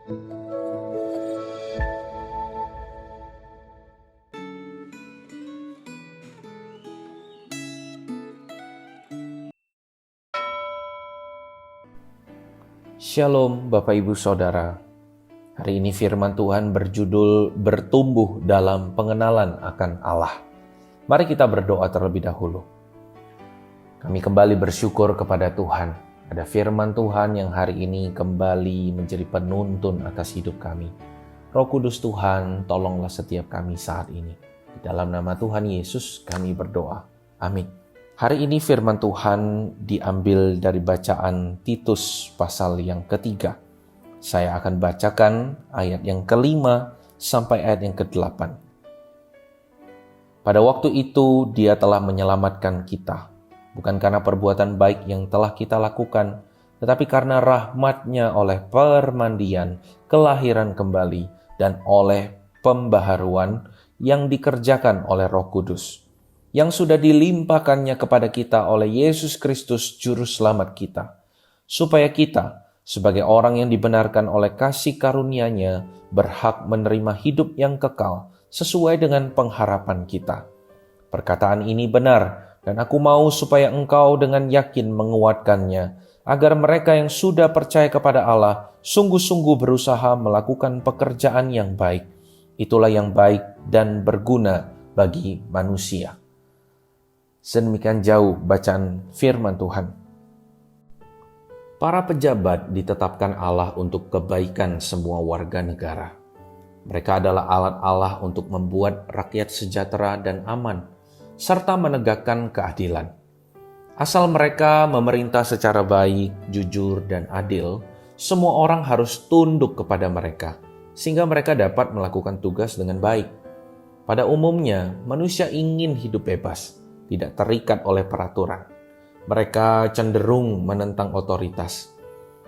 Shalom Bapak Ibu Saudara. Hari ini firman Tuhan berjudul bertumbuh dalam pengenalan akan Allah. Mari kita berdoa terlebih dahulu. Kami kembali bersyukur kepada Tuhan. Ada firman Tuhan yang hari ini kembali menjadi penuntun atas hidup kami. Roh Kudus Tuhan, tolonglah setiap kami saat ini. Di dalam nama Tuhan Yesus kami berdoa. Amin. Hari ini firman Tuhan diambil dari bacaan Titus pasal yang ketiga. Saya akan bacakan ayat yang kelima sampai ayat yang ke-8. Pada waktu itu dia telah menyelamatkan kita, bukan karena perbuatan baik yang telah kita lakukan, tetapi karena rahmat-Nya oleh permandian, kelahiran kembali, dan oleh pembaharuan yang dikerjakan oleh Roh Kudus, yang sudah dilimpahkannya kepada kita oleh Yesus Kristus Juru Selamat kita, supaya kita, sebagai orang yang dibenarkan oleh kasih karunia-Nya, berhak menerima hidup yang kekal sesuai dengan pengharapan kita. Perkataan ini benar, dan aku mau supaya engkau dengan yakin menguatkannya, agar mereka yang sudah percaya kepada Allah sungguh-sungguh berusaha melakukan pekerjaan yang baik. Itulah yang baik dan berguna bagi manusia. Sedemikian jauh bacaan firman Tuhan. Para pejabat ditetapkan Allah untuk kebaikan semua warga negara. Mereka adalah alat Allah untuk membuat rakyat sejahtera dan aman, serta menegakkan keadilan. Asal mereka memerintah secara baik, jujur, dan adil, semua orang harus tunduk kepada mereka, sehingga mereka dapat melakukan tugas dengan baik. Pada umumnya, manusia ingin hidup bebas, tidak terikat oleh peraturan. Mereka cenderung menentang otoritas.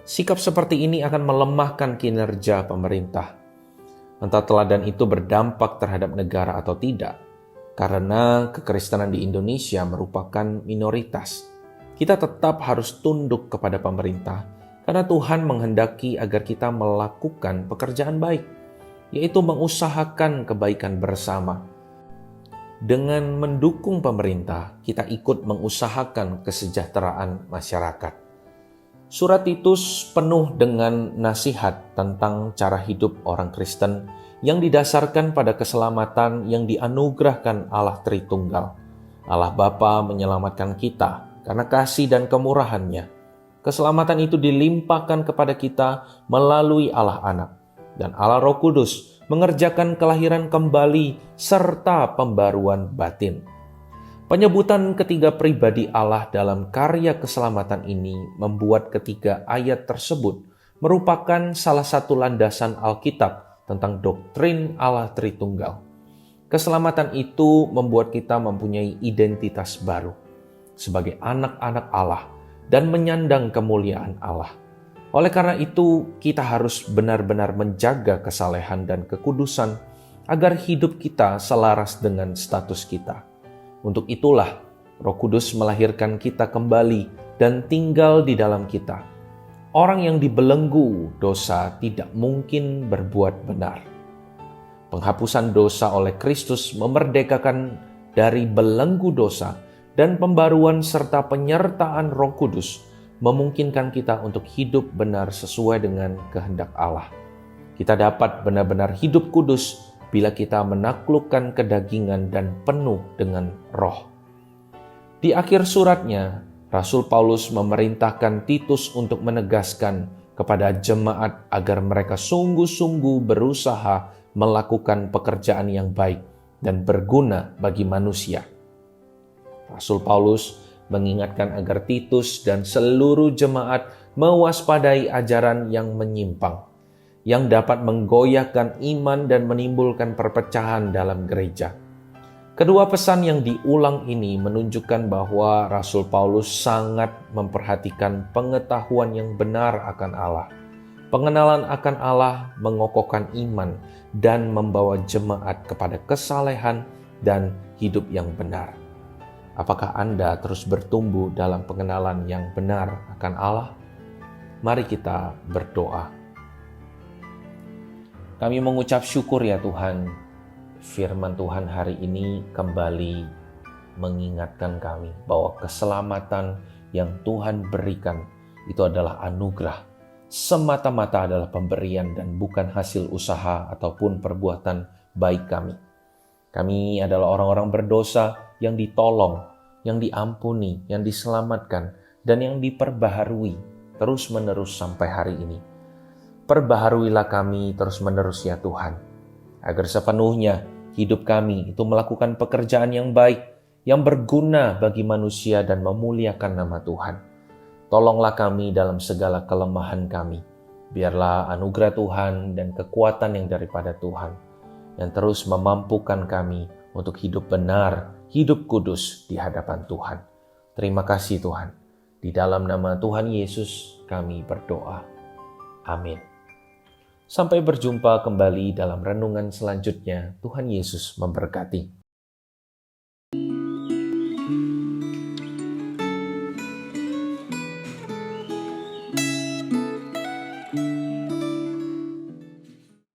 Sikap seperti ini akan melemahkan kinerja pemerintah. Entah teladan itu berdampak terhadap negara atau tidak, karena kekristenan di Indonesia merupakan minoritas. Kita tetap harus tunduk kepada pemerintah, karena Tuhan menghendaki agar kita melakukan pekerjaan baik, yaitu mengusahakan kebaikan bersama. Dengan mendukung pemerintah, kita ikut mengusahakan kesejahteraan masyarakat. Surat Titus penuh dengan nasihat tentang cara hidup orang Kristen yang didasarkan pada keselamatan yang dianugerahkan Allah Tritunggal. Allah Bapa menyelamatkan kita karena kasih dan kemurahan-Nya. Keselamatan itu dilimpahkan kepada kita melalui Allah Anak, dan Allah Roh Kudus mengerjakan kelahiran kembali serta pembaruan batin. Penyebutan ketiga pribadi Allah dalam karya keselamatan ini membuat ketiga ayat tersebut merupakan salah satu landasan Alkitab tentang doktrin Allah Tritunggal. Keselamatan itu membuat kita mempunyai identitas baru sebagai anak-anak Allah dan menyandang kemuliaan Allah. Oleh karena itu, kita harus benar-benar menjaga kesalehan dan kekudusan agar hidup kita selaras dengan status kita. Untuk itulah, Roh Kudus melahirkan kita kembali dan tinggal di dalam kita. Orang yang dibelenggu dosa tidak mungkin berbuat benar. Penghapusan dosa oleh Kristus memerdekakan dari belenggu dosa, dan pembaruan serta penyertaan Roh Kudus memungkinkan kita untuk hidup benar sesuai dengan kehendak Allah. Kita dapat benar-benar hidup kudus bila kita menaklukkan kedagingan dan penuh dengan roh. Di akhir suratnya, Rasul Paulus memerintahkan Titus untuk menegaskan kepada jemaat agar mereka sungguh-sungguh berusaha melakukan pekerjaan yang baik dan berguna bagi manusia. Rasul Paulus mengingatkan agar Titus dan seluruh jemaat mewaspadai ajaran yang menyimpang, yang dapat menggoyahkan iman dan menimbulkan perpecahan dalam gereja. Kedua pesan yang diulang ini menunjukkan bahwa Rasul Paulus sangat memperhatikan pengetahuan yang benar akan Allah. Pengenalan akan Allah mengokohkan iman dan membawa jemaat kepada kesalehan dan hidup yang benar. Apakah Anda terus bertumbuh dalam pengenalan yang benar akan Allah? Mari kita berdoa. Kami mengucap syukur ya Tuhan, firman Tuhan hari ini kembali mengingatkan kami bahwa keselamatan yang Tuhan berikan itu adalah anugerah. Semata-mata adalah pemberian dan bukan hasil usaha ataupun perbuatan baik kami. Kami adalah orang-orang berdosa yang ditolong, yang diampuni, yang diselamatkan, dan yang diperbaharui terus-menerus sampai hari ini. Perbaharuilah kami terus-menerus ya Tuhan, agar sepenuhnya hidup kami itu melakukan pekerjaan yang baik, yang berguna bagi manusia dan memuliakan nama Tuhan. Tolonglah kami dalam segala kelemahan kami. Biarlah anugerah Tuhan dan kekuatan yang daripada Tuhan yang terus memampukan kami untuk hidup benar, hidup kudus di hadapan Tuhan. Terima kasih Tuhan. Di dalam nama Tuhan Yesus kami berdoa. Amin. Sampai berjumpa kembali dalam renungan selanjutnya. Tuhan Yesus memberkati.